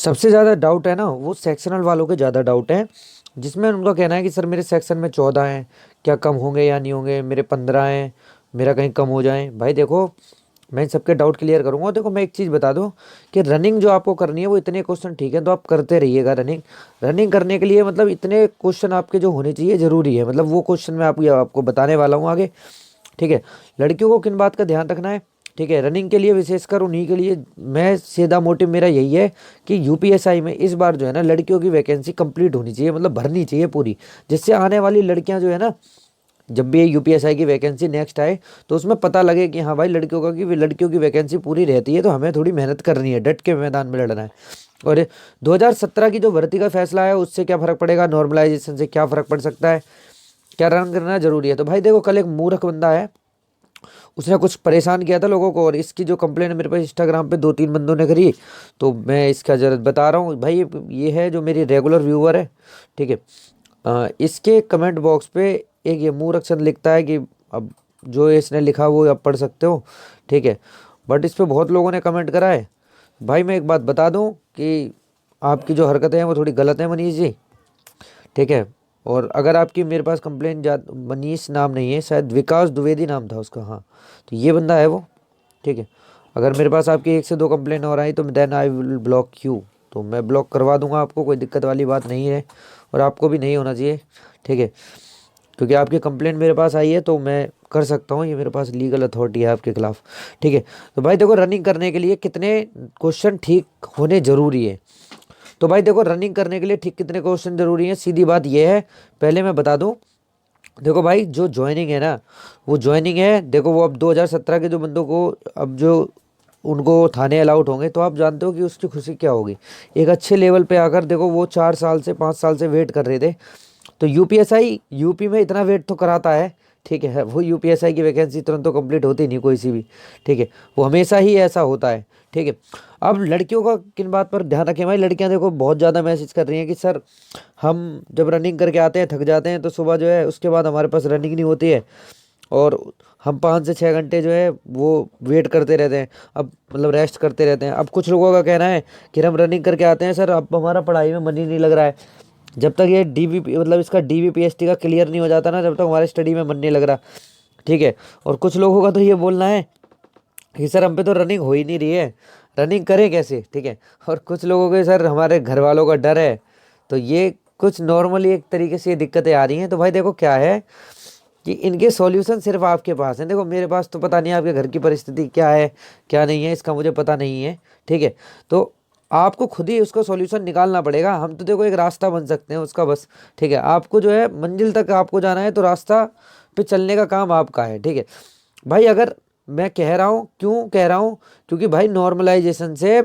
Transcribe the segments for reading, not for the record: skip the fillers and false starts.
सबसे ज़्यादा डाउट है ना वो सेक्शनल वालों के ज़्यादा डाउट है, जिसमें उनका कहना है कि सर मेरे सेक्शन में 14 हैं, क्या कम होंगे या नहीं होंगे, मेरे 15 हैं, मेरा कहीं कम हो जाए। भाई देखो, मैं इन सबके डाउट क्लियर करूंगा। देखो मैं एक चीज़ बता दूं कि रनिंग जो आपको करनी है वो इतने क्वेश्चन ठीक है तो आप करते रहिएगा रनिंग। रनिंग करने के लिए मतलब इतने क्वेश्चन आपके जो होने चाहिए ज़रूरी है, मतलब वो क्वेश्चन मैं आपको बताने वाला हूँ आगे। ठीक है। लड़कियों को किन बात का ध्यान रखना है, ठीक है, रनिंग के लिए विशेषकर उन्हीं के लिए मैं सीधा मोटिव मेरा यही है कि यूपीएसआई में इस बार जो है ना लड़कियों की वैकेंसी कंप्लीट होनी चाहिए, मतलब भरनी चाहिए पूरी, जिससे आने वाली लड़कियां जो है ना जब भी यूपीएसआई की वैकेंसी नेक्स्ट आए तो उसमें पता लगे कि हाँ भाई लड़कियों की वैकेंसी पूरी रहती है, तो हमें थोड़ी मेहनत करनी है, डट के मैदान में लड़ना है। और 2017 की जो भर्ती का फैसला है उससे क्या फ़र्क पड़ेगा, नॉर्मलाइजेशन से क्या फ़र्क पड़ सकता है, क्या रन करना जरूरी है। तो भाई देखो, कल एक मूर्ख बंदा है, उसने कुछ परेशान किया था लोगों को, और इसकी जो कंप्लेंट मेरे पास इंस्टाग्राम पे 2-3 बंदों ने करी, तो मैं इसका जरूरत बता रहा हूँ भाई। ये है जो मेरी रेगुलर व्यूअर है, ठीक है। इसके कमेंट बॉक्स पे एक ये मूर्ख चंद लिखता है कि अब जो इसने लिखा वो आप पढ़ सकते हो, ठीक है। बट इस पे बहुत लोगों ने कमेंट करा है। भाई मैं एक बात बता दूं कि आपकी जो हरकतें हैं वो थोड़ी गलत हैं मनीष जी, ठीक है। और अगर आपकी मेरे पास कंप्लेन जा, मनीष नाम नहीं है, शायद विकास द्विवेदी नाम था उसका, हाँ, तो ये बंदा है वो, ठीक है। अगर मेरे पास आपकी 1 से 2 कंप्लेन और आई तो then I will block you, तो मैं ब्लॉक करवा दूंगा आपको, कोई दिक्कत वाली बात नहीं है, और आपको भी नहीं होना चाहिए, ठीक है। क्योंकि आपकी कंप्लेंट मेरे पास आई है तो मैं कर सकता हूँ, ये मेरे पास लीगल अथॉरिटी है आपके खिलाफ, ठीक है। तो भाई देखो, रनिंग करने के लिए कितने क्वेश्चन ठीक होने जरूरी है। तो भाई देखो, रनिंग करने के लिए ठीक कितने क्वेश्चन जरूरी हैं, सीधी बात ये है, पहले मैं बता दूं। देखो भाई, जो ज्वाइनिंग है ना, वो ज्वाइनिंग है, देखो वो अब 2017 के जो बंदों को अब जो उनको थाने अलाउट होंगे, तो आप जानते हो कि उसकी खुशी क्या होगी। एक अच्छे लेवल पे आकर, देखो वो 4 साल से 5 साल से वेट कर रहे थे, तो यूपीएसआई यूपी में इतना वेट तो कराता है, ठीक है। वो यूपीएसआई की वैकेंसी तुरंत तो कंप्लीट होती नहीं कोई सी भी, ठीक है, वो हमेशा ही ऐसा होता है, ठीक है। अब लड़कियों का किन बात पर ध्यान रखें भाई, लड़कियां देखो बहुत ज़्यादा मैसेज कर रही हैं कि सर हम जब रनिंग करके आते हैं थक जाते हैं, तो सुबह जो है उसके बाद हमारे पास रनिंग नहीं होती है, और हम 5 से 6 घंटे जो है वो वेट करते रहते हैं, अब मतलब रेस्ट करते रहते हैं। अब कुछ लोगों का कहना है कि हम रनिंग करके आते हैं सर, अब हमारा पढ़ाई में मन ही नहीं लग रहा है, जब तक ये डीवीपी मतलब इसका डीवीपीएसटी का क्लियर नहीं हो जाता ना, जब तक हमारी स्टडी में मन नहीं लग रहा, ठीक है। और कुछ लोगों का तो ये बोलना है कि सर हम पे तो रनिंग हो ही नहीं रही है, रनिंग करें कैसे, ठीक है। और कुछ लोगों के सर हमारे घर वालों का डर है। तो ये कुछ नॉर्मली एक तरीके से ये दिक्कतें आ रही हैं। तो भाई देखो क्या है कि इनके सॉल्यूशन सिर्फ आपके पास हैं, देखो मेरे पास तो पता नहीं आपके घर की परिस्थिति क्या है क्या नहीं है, इसका मुझे पता नहीं है, ठीक है। तो आपको खुद ही उसका सॉल्यूशन निकालना पड़ेगा। हम तो देखो एक रास्ता बन सकते हैं उसका बस, ठीक है। आपको जो है मंजिल तक आपको जाना है, तो रास्ता पे चलने का काम आपका है, ठीक है। भाई अगर मैं कह रहा हूँ, क्यों कह रहा हूँ, क्योंकि भाई नॉर्मलाइजेशन से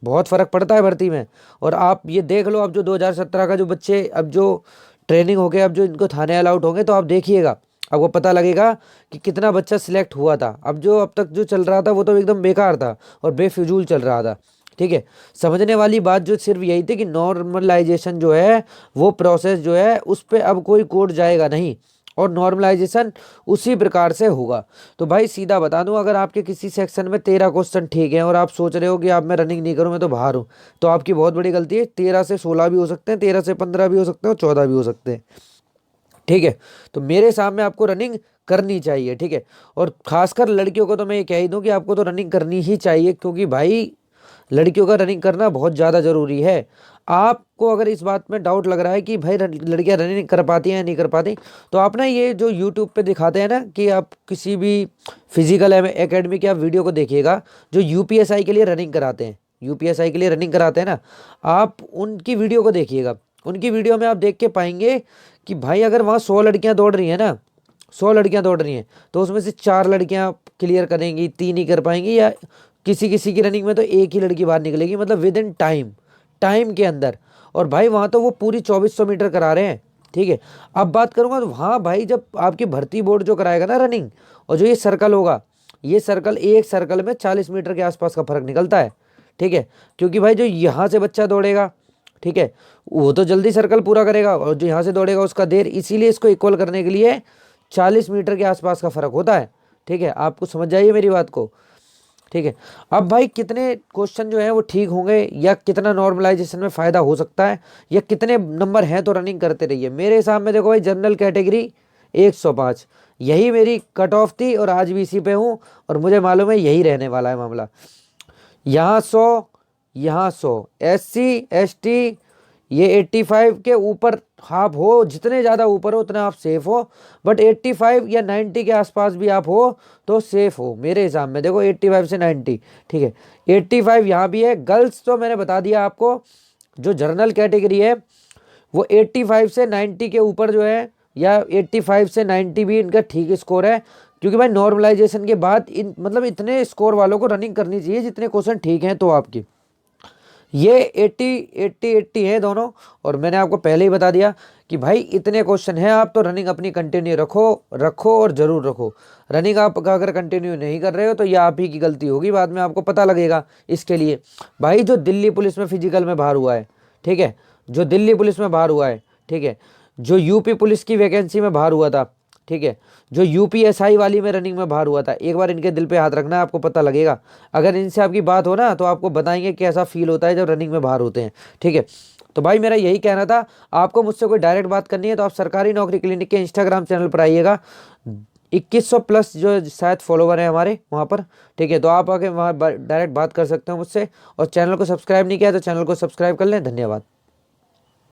बहुत फ़र्क पड़ता है भर्ती में। और आप ये देख लो, अब जो 2017 का जो बच्चे अब जो ट्रेनिंग हो गए, अब जो इनको थाने अलाउट होंगे, तो आप देखिएगा आपको पता लगेगा कि कितना बच्चा सिलेक्ट हुआ था। अब जो अब तक जो चल रहा था वो तो एकदम बेकार था और बेफिजूल चल रहा था, ठीक है। समझने वाली बात जो सिर्फ यही थी कि नॉर्मलाइजेशन जो है वो प्रोसेस जो है उस पर अब कोई कोर्ट जाएगा नहीं, और नॉर्मलाइजेशन उसी प्रकार से होगा। तो भाई सीधा बता दूं, अगर आपके किसी सेक्शन में 13 क्वेश्चन ठीक है और आप सोच रहे हो कि आप मैं रनिंग नहीं करूं, मैं तो बाहर हूं, तो आपकी बहुत बड़ी गलती है। 13 से 16 भी हो सकते हैं, 13 से 15 भी हो सकते हैं, और 14 भी हो सकते हैं, ठीक है। तो मेरे सामने आपको रनिंग करनी चाहिए, ठीक है। और खासकर लड़कियों को तो मैं ये कह ही दूं कि आपको तो रनिंग करनी ही चाहिए, क्योंकि भाई लड़कियों का रनिंग करना बहुत ज़्यादा ज़रूरी है। आपको अगर इस बात में डाउट लग रहा है कि भाई लड़कियां रनिंग कर पाती हैं या नहीं कर पाती, तो आप ना ये जो यूट्यूब पे दिखाते हैं ना कि आप किसी भी फिजिकल एकेडमी की आप वीडियो को देखिएगा, जो यूपीएसआई के लिए रनिंग कराते हैं, यूपीएसआई के लिए रनिंग कराते हैं ना, आप उनकी वीडियो को देखिएगा। उनकी वीडियो में आप देख के पाएंगे कि भाई अगर वहाँ 100 लड़कियाँ दौड़ रही हैं ना, 100 लड़कियाँ दौड़ रही हैं, तो उसमें से 4 लड़कियाँ क्लियर करेंगी, 3 ही कर पाएंगी, या किसी किसी की रनिंग में तो एक ही लड़की बाहर निकलेगी, मतलब विद इन टाइम, टाइम के अंदर। और भाई वहाँ तो वो पूरी 2400 मीटर करा रहे हैं, ठीक है। अब बात करूँगा तो वहाँ भाई जब आपकी भर्ती बोर्ड जो कराएगा ना रनिंग, और जो ये सर्कल होगा, ये सर्कल एक सर्कल में 40 मीटर के आसपास का फर्क निकलता है, ठीक है। क्योंकि भाई जो यहाँ से बच्चा दौड़ेगा, ठीक है, वो तो जल्दी सर्कल पूरा करेगा, और जो यहाँ से दौड़ेगा उसका देर, इसीलिए इसको इक्वल करने के लिए 40 मीटर के आसपास का फर्क होता है, ठीक है। आपको समझ जाइए मेरी बात को। ठीक है। अब भाई कितने क्वेश्चन जो है वो ठीक होंगे, या कितना नॉर्मलाइजेशन में फ़ायदा हो सकता है, या कितने नंबर हैं तो रनिंग करते रहिए। मेरे हिसाब में देखो भाई, जनरल कैटेगरी 105 यही मेरी कट ऑफ थी, और आज भी इसी पे हूँ, और मुझे मालूम है यही रहने वाला है मामला। यहाँ 100, यहाँ 100, SC ST ये 85 के ऊपर आप हो, जितने ज़्यादा ऊपर हो उतना आप सेफ हो, बट 85 या 90 के आसपास भी आप हो तो सेफ हो मेरे हिसाब में। देखो 85 से 90, ठीक है। 85 यहाँ भी है। गर्ल्स तो मैंने बता दिया आपको, जो जनरल कैटेगरी है वो 85 से 90 के ऊपर जो है, या 85 से 90 भी इनका ठीक स्कोर है, क्योंकि भाई नॉर्मलाइजेशन के बाद इन मतलब इतने स्कोर वालों को रनिंग करनी चाहिए जितने क्वेश्चन ठीक हैं तो आपकी। ये 80 80 80 है दोनों। और मैंने आपको पहले ही बता दिया कि भाई इतने क्वेश्चन हैं, आप तो रनिंग अपनी कंटिन्यू रखो रखो और ज़रूर रखो। रनिंग आप अगर कंटिन्यू नहीं कर रहे हो तो ये आप ही की गलती होगी, बाद में आपको पता लगेगा। इसके लिए भाई जो दिल्ली पुलिस में फिजिकल में बाहर हुआ है, ठीक है, जो दिल्ली पुलिस में बाहर हुआ है, ठीक है, जो यूपी पुलिस की वैकेंसी में बाहर हुआ था, ठीक है, जो यूपीएसआई वाली में रनिंग में बाहर हुआ था, एक बार इनके दिल पे हाथ रखना, आपको पता लगेगा। अगर इनसे आपकी बात हो ना तो आपको बताएंगे कैसा फील होता है जब रनिंग में बाहर होते हैं, ठीक है। तो भाई मेरा यही कहना था। आपको मुझसे कोई डायरेक्ट बात करनी है तो आप सरकारी नौकरी क्लिनिक के इंस्टाग्राम चैनल पर आइएगा। 2100 प्लस जो शायद फॉलोवर है हमारे वहाँ पर, ठीक है। तो आप आके वहाँ डायरेक्ट बात कर सकते हो मुझसे, और चैनल को सब्सक्राइब नहीं किया तो चैनल को सब्सक्राइब कर लें। धन्यवाद।